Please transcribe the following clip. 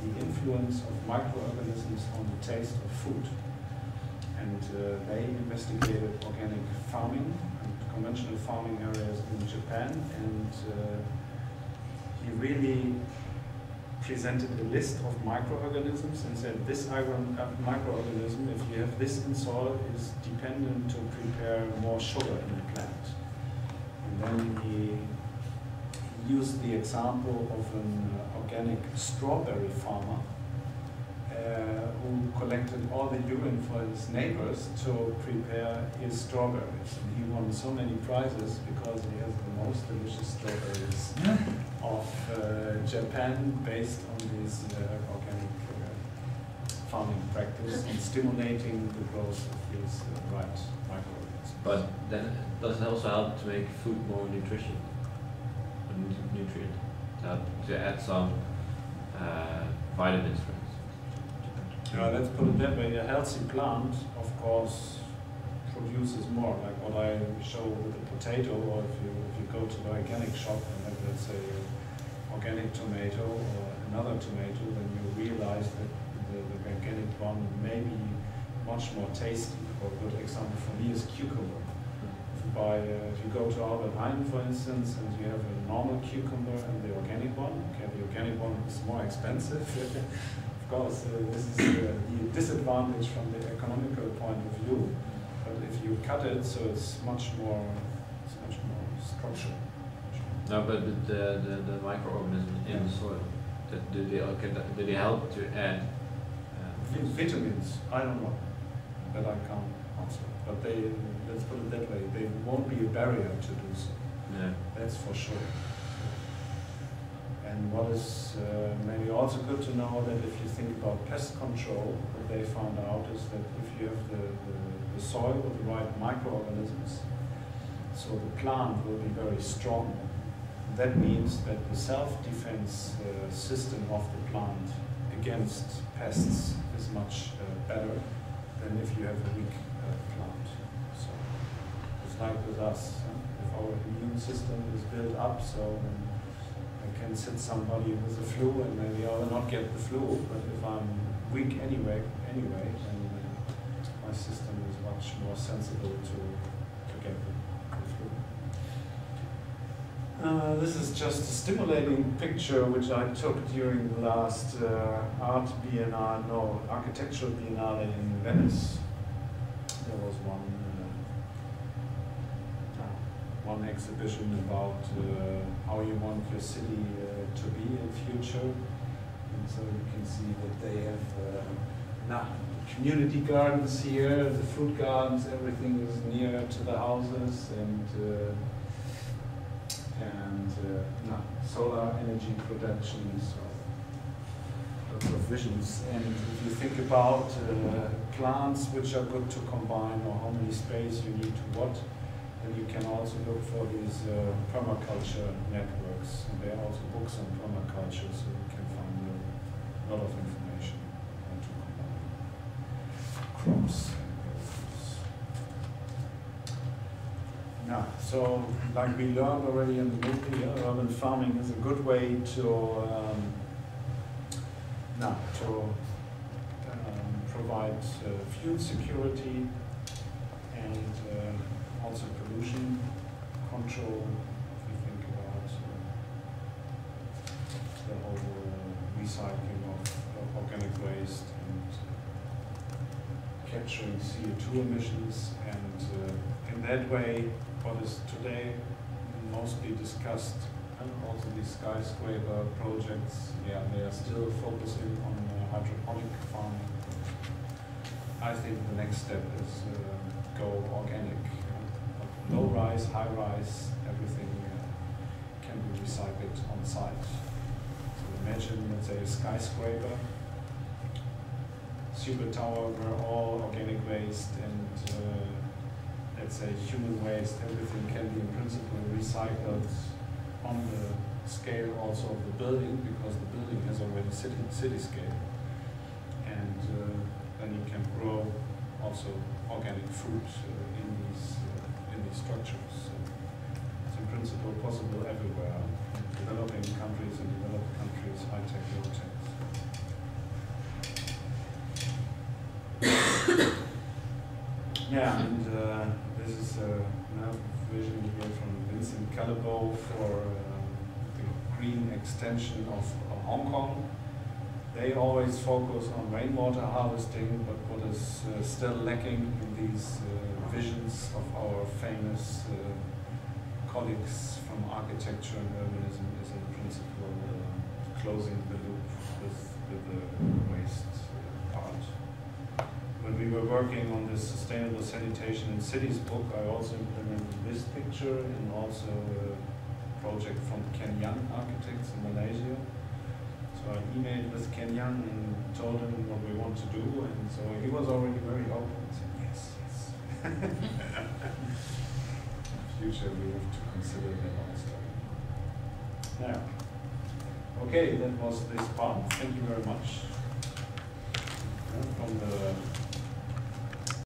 the influence of microorganisms on the taste of food. And they investigated organic farming and conventional farming areas in Japan, and he really presented a list of microorganisms and said this microorganism, if you have this in soil, is dependent to prepare more sugar in the plant. And then he used the example of an organic strawberry farmer who collected all the urine for his neighbors to prepare his strawberries. And he won so many prizes because he has the most delicious strawberries of Japan based on this organic farming practice and stimulating the growth of these right microorganisms. But then does it also help to make food more nutrition? Nutrient to add some vitamins, for instance. Yeah, let's put it that way. A healthy plant, of course, produces more. Like what I show with the potato, or if you go to the organic shop and have, let's say, organic tomato or another tomato, then you realize that the organic one may be much more tasty. Or a good example for me is cucumber. If you go to Albert Heijn, for instance, and you have a normal cucumber and the organic one, okay, the organic one is more expensive. Of course, this is the disadvantage from the economical point of view. But if you cut it, so it's much more structural. No, but the microorganisms in the soil, do they help to add vitamins? I don't know, but I can't answer. But they, let's put it that way, they won't be a barrier to do so. Yeah. That's for sure. And what is maybe also good to know, that if you think about pest control, what they found out is that if you have the soil with the right microorganisms, so the plant will be very strong. That means that the self-defense system of the plant against pests is much better than if you have a weak plant. So it's like with us. If our immune system is built up, so I can sit somebody with the flu and maybe I will not get the flu, but if I'm weak anyway, then my system is much more sensible to get the flu. This is just a stimulating picture which I took during the last architectural biennale in Venice. There was one exhibition about how you want your city to be in future. And so you can see that they have community gardens here, the fruit gardens, everything is near to the houses, and solar energy production, so lots of visions. And if you think about plants which are good to combine, or how many space you need to what, then you can also look for these permaculture networks. And there are also books on permaculture, so you can find a lot of information on how to combine crops. Yeah, so like we learned already in the movie, urban farming is a good way to provide food security and also pollution control. If you think about the whole recycling of organic waste and capturing CO2 emissions, and in that way, what is today mostly discussed, and also these skyscraper projects, yeah, they are still focusing on hydroponic farming. I think the next step is go organic. Low rise, high rise, everything can be recycled on site. So imagine, let's say, a skyscraper, super tower where all organic waste and let's say human waste, everything can be in principle recycled on the scale also of the building, because the building has already city scale. And then you can grow also organic food in these structures. So it's in principle possible everywhere, in developing countries and developed countries, high-tech, low-tech. Calabo for the green extension of Hong Kong. They always focus on rainwater harvesting, but what is still lacking in these visions of our famous colleagues from architecture and urbanism is in principle closing the loop with the waste part. When we were working on this Sustainable Sanitation in Cities book, I also implemented this picture and also a project from Kenyan architects in Malaysia. So I emailed with Kenyan and told him what we want to do, and so he was already very open and said, yes, yes. In future we have to consider that also. Now, okay, that was this part. Thank you very much.